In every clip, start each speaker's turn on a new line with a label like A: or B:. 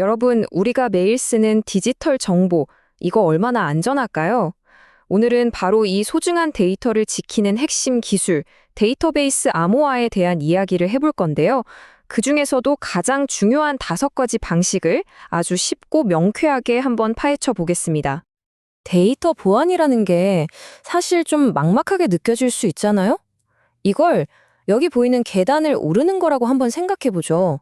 A: 여러분, 우리가 매일 쓰는 디지털 정보, 이거 얼마나 안전할까요? 오늘은 바로 이 소중한 데이터를 지키는 핵심 기술, 데이터베이스 암호화에 대한 이야기를 해볼 건데요. 그중에서도 가장 중요한 5가지 방식을 아주 쉽고 명쾌하게 한번 파헤쳐 보겠습니다.
B: 데이터 보안이라는 게 사실 좀 막막하게 느껴질 수 있잖아요? 이걸 여기 보이는 계단을 오르는 거라고 한번 생각해 보죠.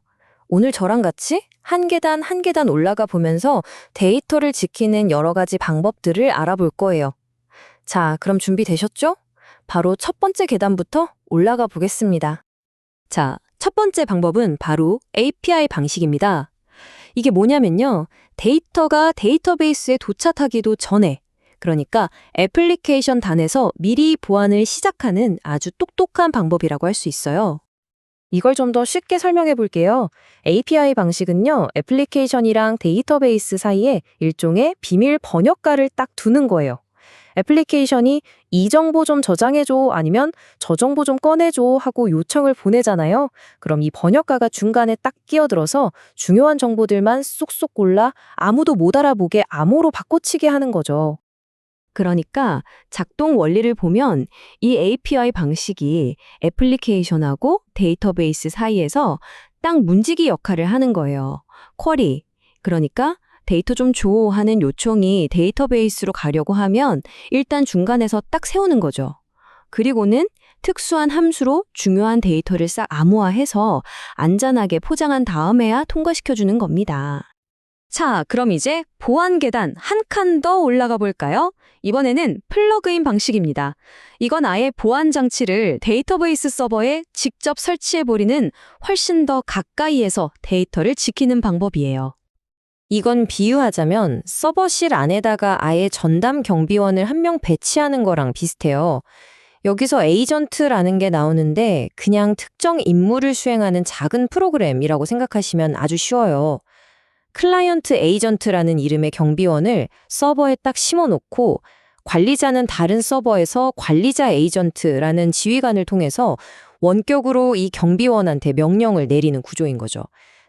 B: 오늘 저랑 같이 한 계단 한 계단 올라가 보면서 데이터를 지키는 여러 가지 방법들을 알아볼 거예요. 자, 그럼 준비되셨죠? 바로 첫 번째 계단부터 올라가 보겠습니다. 자, 첫 번째 방법은 바로 API 방식입니다. 이게 뭐냐면요. 데이터가 데이터베이스에 도착하기도 전에, 그러니까 애플리케이션 단에서 미리 보안을 시작하는 아주 똑똑한 방법이라고 할 수 있어요. 이걸 좀 더 쉽게 설명해 볼게요. API 방식은요, 애플리케이션이랑 데이터베이스 사이에 일종의 비밀 번역가를 딱 두는 거예요. 애플리케이션이 이 정보 좀 저장해줘 아니면 저 정보 좀 꺼내줘 하고 요청을 보내잖아요. 그럼 이 번역가가 중간에 딱 끼어들어서 중요한 정보들만 쏙쏙 골라 아무도 못 알아보게 암호로 바꿔치게 하는 거죠. 그러니까 작동 원리를 보면 이 API 방식이 애플리케이션하고 데이터베이스 사이에서 딱 문지기 역할을 하는 거예요. 쿼리, 그러니까 데이터 좀 줘 하는 요청이 데이터베이스로 가려고 하면 일단 중간에서 딱 세우는 거죠. 그리고는 특수한 함수로 중요한 데이터를 싹 암호화해서 안전하게 포장한 다음에야 통과시켜주는 겁니다. 자, 그럼 이제 보안 계단 한 칸 더 올라가 볼까요? 이번에는 플러그인 방식입니다. 이건 아예 보안 장치를 데이터베이스 서버에 직접 설치해버리는 훨씬 더 가까이에서 데이터를 지키는 방법이에요. 이건 비유하자면 서버실 안에다가 아예 전담 경비원을 한 명 배치하는 거랑 비슷해요. 여기서 에이전트라는 게 나오는데 그냥 특정 임무를 수행하는 작은 프로그램이라고 생각하시면 아주 쉬워요. 클라이언트 에이전트라는 이름의 경비원을 서버에 딱 심어놓고 관리자는 다른 서버에서 관리자 에이전트라는 지휘관을 통해서 원격으로 이 경비원한테 명령을 내리는 구조인 거죠.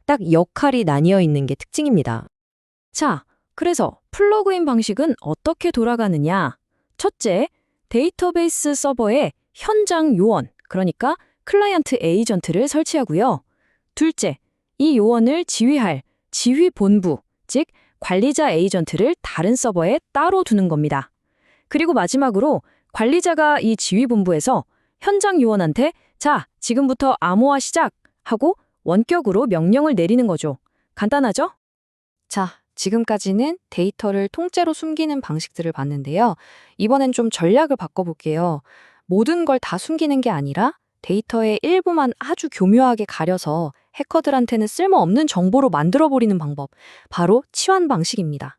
B: 딱 역할이 나뉘어 있는 게 특징입니다. 자, 그래서 플러그인 방식은 어떻게 돌아가느냐? 첫째, 데이터베이스 서버에 현장 요원, 그러니까 클라이언트 에이전트를 설치하고요. 둘째, 이 요원을 지휘할 지휘본부, 즉 관리자 에이전트를 다른 서버에 따로 두는 겁니다. 그리고 마지막으로 관리자가 이 지휘본부에서 현장 요원한테 자, 지금부터 암호화 시작! 하고 원격으로 명령을 내리는 거죠. 간단하죠? 자, 지금까지는 데이터를 통째로 숨기는 방식들을 봤는데요. 이번엔 좀 전략을 바꿔볼게요. 모든 걸 다 숨기는 게 아니라 데이터의 일부만 아주 교묘하게 가려서 해커들한테는 쓸모없는 정보로 만들어버리는 방법, 바로 치환 방식입니다.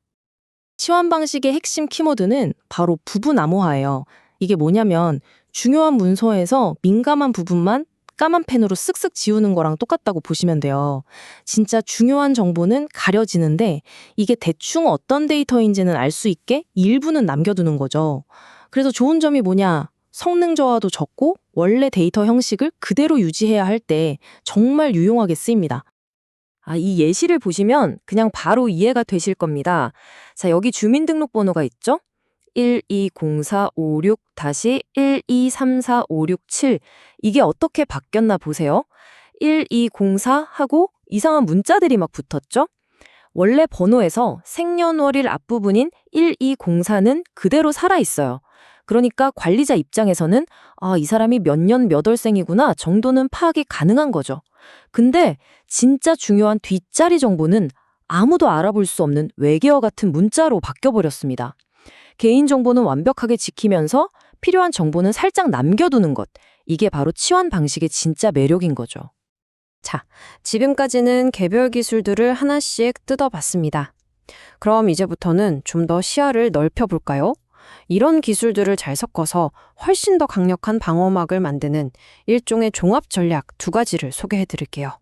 B: 치환 방식의 핵심 키워드는 바로 부분 암호화예요. 이게 뭐냐면 중요한 문서에서 민감한 부분만 까만 펜으로 쓱쓱 지우는 거랑 똑같다고 보시면 돼요. 진짜 중요한 정보는 가려지는데 이게 대충 어떤 데이터인지는 알 수 있게 일부는 남겨두는 거죠. 그래서 좋은 점이 뭐냐? 성능 저하도 적고 원래 데이터 형식을 그대로 유지해야 할 때 정말 유용하게 쓰입니다. 이 예시를 보시면 그냥 바로 이해가 되실 겁니다. 자, 여기 주민등록번호가 있죠? 120456-1234567 이게 어떻게 바뀌었나 보세요. 1204 하고 이상한 문자들이 막 붙었죠? 원래 번호에서 생년월일 앞부분인 1204는 그대로 살아있어요. 그러니까 관리자 입장에서는 이 사람이 몇 년 몇 월생이구나 정도는 파악이 가능한 거죠. 근데 진짜 중요한 뒷자리 정보는 아무도 알아볼 수 없는 외계어 같은 문자로 바뀌어버렸습니다. 개인정보는 완벽하게 지키면서 필요한 정보는 살짝 남겨두는 것. 이게 바로 치환 방식의 진짜 매력인 거죠. 자, 지금까지는 개별 기술들을 하나씩 뜯어봤습니다. 그럼 이제부터는 좀 더 시야를 넓혀볼까요? 이런 기술들을 잘 섞어서 훨씬 더 강력한 방어막을 만드는 일종의 종합 전략 2가지를 소개해드릴게요.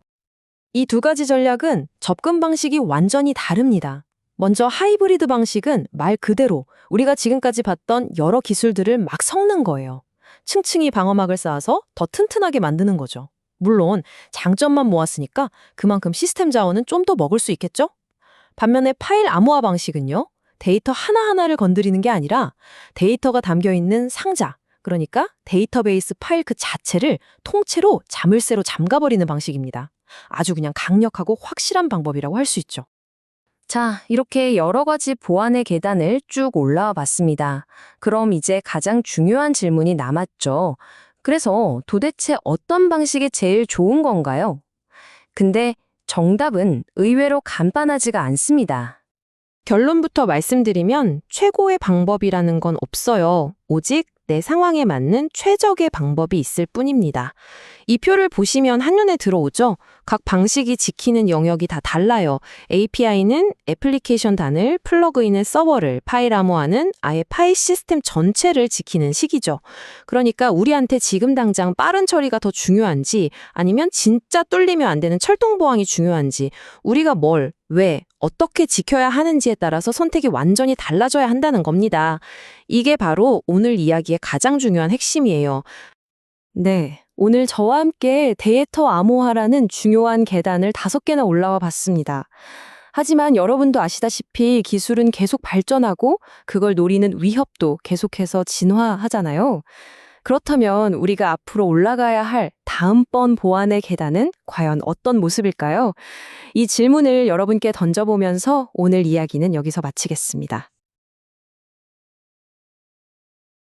B: 이 2가지 전략은 접근 방식이 완전히 다릅니다. 먼저 하이브리드 방식은 말 그대로 우리가 지금까지 봤던 여러 기술들을 막 섞는 거예요. 층층이 방어막을 쌓아서 더 튼튼하게 만드는 거죠. 물론 장점만 모았으니까 그만큼 시스템 자원은 좀 더 먹을 수 있겠죠? 반면에 파일 암호화 방식은요, 데이터 하나하나를 건드리는 게 아니라 데이터가 담겨 있는 상자, 그러니까 데이터베이스 파일 그 자체를 통째로 자물쇠로 잠가버리는 방식입니다. 아주 그냥 강력하고 확실한 방법이라고 할 수 있죠.
A: 자, 이렇게 여러 가지 보안의 계단을 쭉 올라와 봤습니다. 그럼 이제 가장 중요한 질문이 남았죠. 그래서 도대체 어떤 방식이 제일 좋은 건가요? 근데 정답은 의외로 간단하지가 않습니다.
B: 결론부터 말씀드리면 최고의 방법이라는 건 없어요. 오직 내 상황에 맞는 최적의 방법이 있을 뿐입니다. 이 표를 보시면 한눈에 들어오죠? 각 방식이 지키는 영역이 다 달라요. API는 애플리케이션 단을, 플러그인은 서버를, 파일 암호화는 아예 파일 시스템 전체를 지키는 식이죠. 그러니까 우리한테 지금 당장 빠른 처리가 더 중요한지 아니면 진짜 뚫리면 안 되는 철동보안이 중요한지 우리가 뭘, 왜, 어떻게 지켜야 하는지에 따라서 선택이 완전히 달라져야 한다는 겁니다. 이게 바로 오늘 이야기의 가장 중요한 핵심이에요. 네, 오늘 저와 함께 데이터 암호화라는 중요한 계단을 5개나 올라와 봤습니다. 하지만 여러분도 아시다시피 기술은 계속 발전하고 그걸 노리는 위협도 계속해서 진화하잖아요. 그렇다면 우리가 앞으로 올라가야 할 다음번 보안의 계단은 과연 어떤 모습일까요? 이 질문을 여러분께 던져보면서 오늘 이야기는 여기서 마치겠습니다.